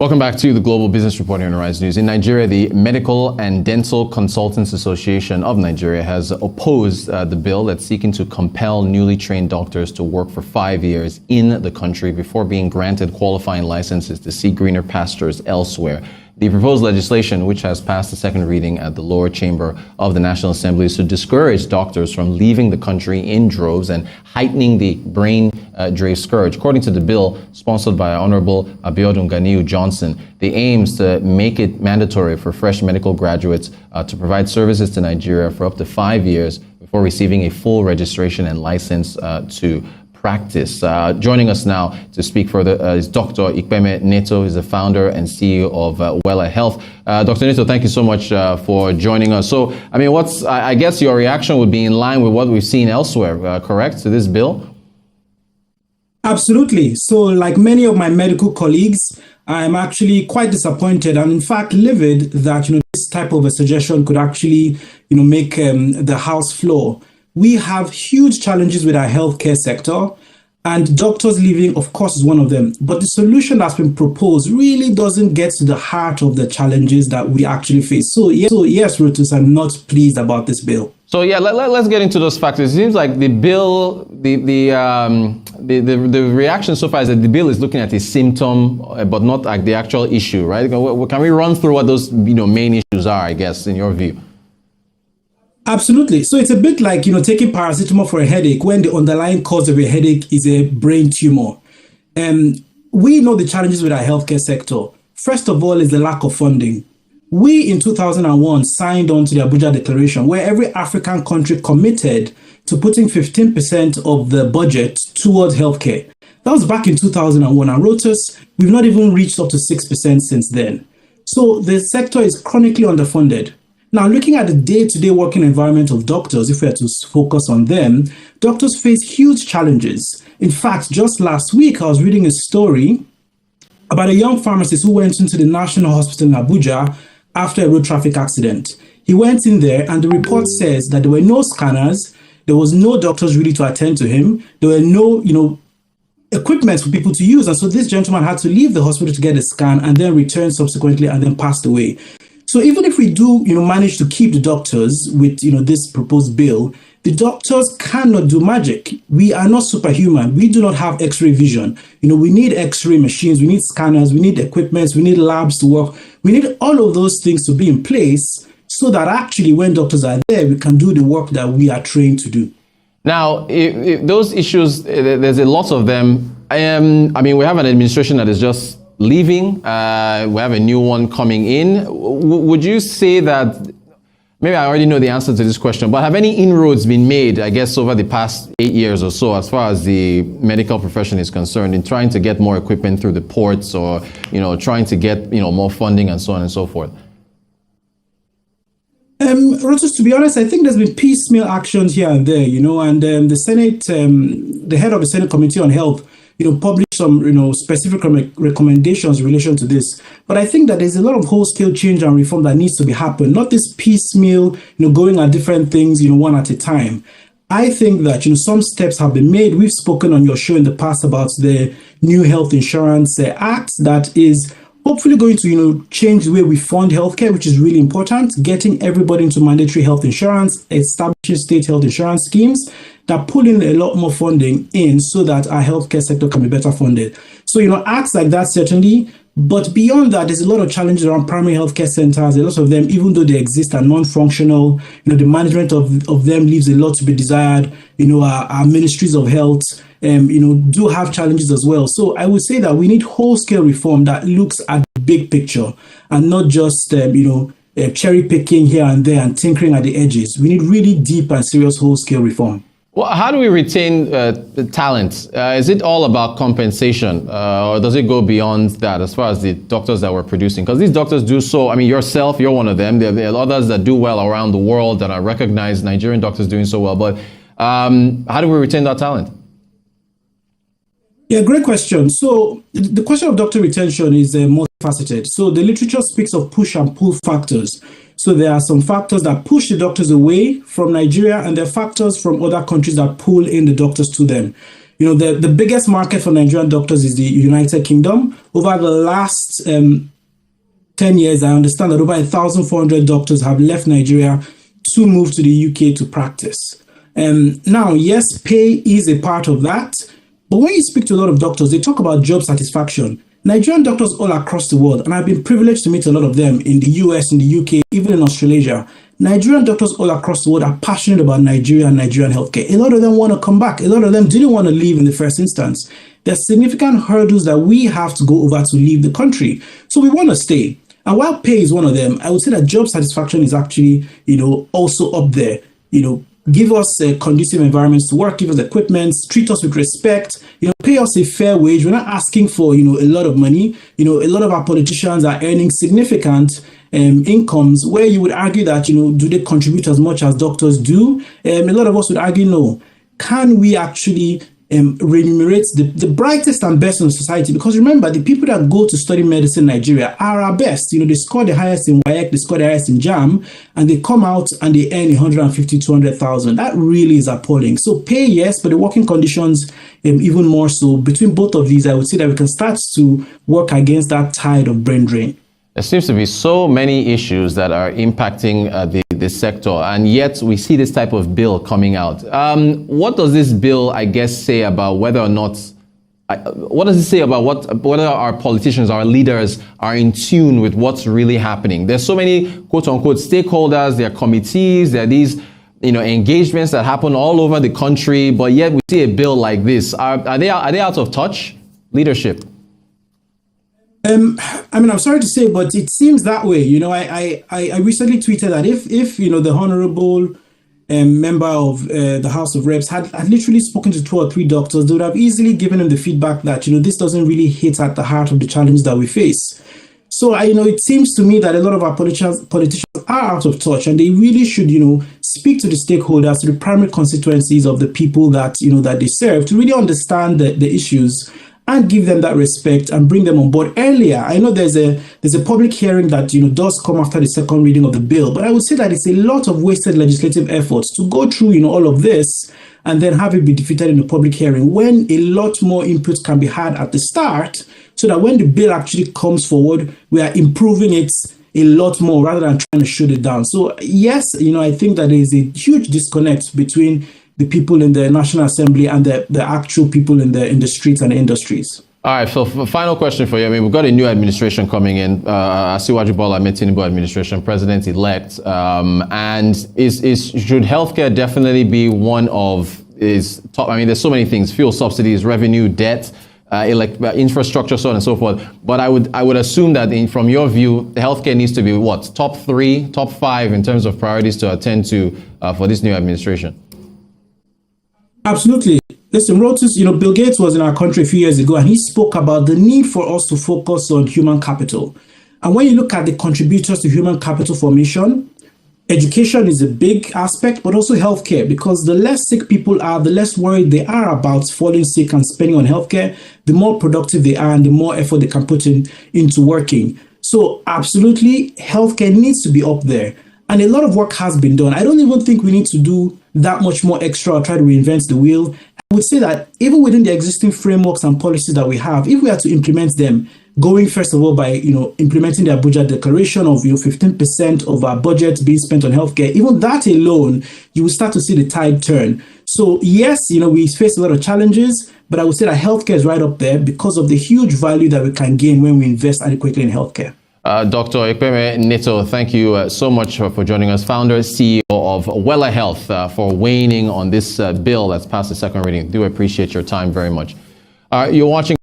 Welcome back to the Global Business Report here on Aris News. In Nigeria, the Medical and Dental Consultants Association of Nigeria has opposed the bill that's seeking to compel newly trained doctors to work for 5 years in the country before being granted qualifying licenses to seek greener pastures elsewhere. The proposed legislation, which has passed the second reading at the lower chamber of the National Assembly, is to discourage doctors from leaving the country in droves and heightening the brain drain scourge. According to the bill sponsored by Honorable Abiodun Ganiu Johnson, the aim is to make it mandatory for fresh medical graduates to provide services to Nigeria for up to 5 years before receiving a full registration and license to practice. Joining us now to speak further is Dr. Ikpeme Neto. He's the founder and CEO of Wella Health. Dr. Neto, thank you so much for joining us. So, I mean, I guess your reaction would be in line with what we've seen elsewhere, correct, to this bill? Absolutely. So, like many of my medical colleagues, I'm actually quite disappointed and, in fact, livid that this type of a suggestion could actually make the House floor. We have huge challenges with our healthcare sector, and doctors leaving, of course, is one of them. But the solution that's been proposed really doesn't get to the heart of the challenges that we actually face. So yes, Rotus, I'm not pleased about this bill. So yeah, let's get into those factors. It seems like the bill, the reaction so far is that the bill is looking at a symptom, but not like the actual issue, right? Can we run through what those main issues are, I guess, in your view? Absolutely. So it's a bit like, taking paracetamol for a headache when the underlying cause of a headache is a brain tumor. We know the challenges with our healthcare sector. First of all is the lack of funding. We in 2001 signed on to the Abuja Declaration where every African country committed to putting 15% of the budget towards healthcare. That was back in 2001. And Rotus, we've not even reached up to 6% since then. So the sector is chronically underfunded. Now, looking at the day-to-day working environment of doctors, if we are to focus on them, doctors face huge challenges. In fact, just last week, I was reading a story about a young pharmacist who went into the National Hospital in Abuja after a road traffic accident. He went in there and the report says that there were no scanners, there was no doctors really to attend to him, there were no, equipment for people to use. And so this gentleman had to leave the hospital to get a scan and then return subsequently and then passed away. So even if we do, manage to keep the doctors with, this proposed bill, the doctors cannot do magic. We are not superhuman. We do not have X-ray vision. We need X-ray machines, we need scanners, we need equipment, we need labs to work. We need all of those things to be in place so that actually when doctors are there, we can do the work that we are trained to do. Now, if those issues, there's a lot of them. We have an administration that is just leaving, we have a new one coming in. Would you say that, maybe I already know the answer to this question, but have any inroads been made, I guess, over the past 8 years or so, as far as the medical profession is concerned, in trying to get more equipment through the ports or, trying to get, more funding and so on and so forth? Rotus, to be honest, I think there's been piecemeal actions here and there, and the Senate, the head of the Senate Committee on Health, published some, specific recommendations in relation to this. But I think that there's a lot of whole-scale change and reform that needs to be happened, not this piecemeal, going at different things, one at a time. I think that, some steps have been made. We've spoken on your show in the past about the new Health Insurance Act that is hopefully going to, change the way we fund healthcare, which is really important, getting everybody into mandatory health insurance, establishing state health insurance schemes that pull in a lot more funding in so that our healthcare sector can be better funded. So, acts like that certainly, but beyond that, there's a lot of challenges around primary healthcare centers. A lot of them, even though they exist, are non-functional. The management of them leaves a lot to be desired. Our ministries of health, do have challenges as well. So I would say that we need whole-scale reform that looks at the big picture and not just, cherry picking here and there and tinkering at the edges. We need really deep and serious whole-scale reform. Well, how do we retain the talent? Is it all about compensation, or does it go beyond that as far as the doctors that we're producing? Because these doctors do so, yourself, you're one of them. There are others that do well around the world that are recognized, Nigerian doctors doing so well. But how do we retain that talent? Yeah, great question. So the question of doctor retention is multifaceted. So the literature speaks of push and pull factors. So there are some factors that push the doctors away from Nigeria, and there are factors from other countries that pull in the doctors to them. The biggest market for Nigerian doctors is the United Kingdom. Over the last 10 years, I understand that over 1,400 doctors have left Nigeria to move to the UK to practice. Now, yes, pay is a part of that. But when you speak to a lot of doctors, they talk about job satisfaction. Nigerian doctors all across the world, and I've been privileged to meet a lot of them in the US, in the UK, even in Australasia. Nigerian doctors all across the world are passionate about Nigeria and Nigerian healthcare. A lot of them want to come back. A lot of them didn't want to leave in the first instance. There's significant hurdles that we have to go over to leave the country. So we want to stay. And while pay is one of them, I would say that job satisfaction is actually, also up there. Give us conducive environments to work, give us equipment, treat us with respect, pay us a fair wage. We're not asking for, a lot of money. A lot of our politicians are earning significant incomes where you would argue that, do they contribute as much as doctors do? A lot of us would argue, no. Can we actually remunerate the brightest and best in society? Because remember, the people that go to study medicine in Nigeria are our best. They score the highest in WAEC, they score the highest in JAM, and they come out and they earn 150, 200,000. That really is appalling. So pay, yes, but the working conditions even more so. Between both of these, I would say that we can start to work against that tide of brain drain. There seems to be so many issues that are impacting the sector, and yet we see this type of bill coming out. What does this bill, I guess, say about whether or not, what does it say about whether our politicians, our leaders are in tune with what's really happening? There's so many quote-unquote stakeholders, there are committees, there are these engagements that happen all over the country, but yet we see a bill like this. Are they out of touch? Leadership. I'm sorry to say, but it seems that way. I recently tweeted that if the honorable member of the House of Reps had literally spoken to 2 or 3 doctors, they would have easily given him the feedback that, this doesn't really hit at the heart of the challenges that we face. So, it seems to me that a lot of our politicians are out of touch, and they really should, speak to the stakeholders, to the primary constituencies of the people that, that they serve, to really understand the issues and give them that respect and bring them on board earlier. I know there's a public hearing that does come after the second reading of the bill, but I would say that it's a lot of wasted legislative efforts to go through all of this and then have it be defeated in the public hearing when a lot more input can be had at the start, so that when the bill actually comes forward, we are improving it a lot more rather than trying to shoot it down. So yes, I think that there is a huge disconnect between the people in the National Assembly and the actual people in the streets and the industries. All right, so final question for you. We've got a new administration coming in, Asiwaju Bola Ahmed Tinubu administration, president-elect, and should healthcare definitely be one of his top? There's so many things: fuel subsidies, revenue, debt, infrastructure, so on and so forth. But I would assume that from your view, healthcare needs to be what, top 3, top 5 in terms of priorities to attend to for this new administration. Absolutely. Listen, Bill Gates was in our country a few years ago, and he spoke about the need for us to focus on human capital. And when you look at the contributors to human capital formation, education is a big aspect, but also healthcare, because the less sick people are, the less worried they are about falling sick and spending on healthcare, the more productive they are and the more effort they can put into working. So absolutely, healthcare needs to be up there. And a lot of work has been done. I don't even think we need to do that much more extra or try to reinvent the wheel. I would say that even within the existing frameworks and policies that we have, if we are to implement them, going first of all by implementing the Abuja Declaration of 15% of our budget being spent on healthcare, even that alone, you will start to see the tide turn. So yes, we face a lot of challenges, but I would say that healthcare is right up there because of the huge value that we can gain when we invest adequately in healthcare. Dr. Ikpeme Neto, thank you so much for joining us, founder, CEO of Wella Health, for weighing in on this bill that's passed the second reading. Do appreciate your time very much. You're watching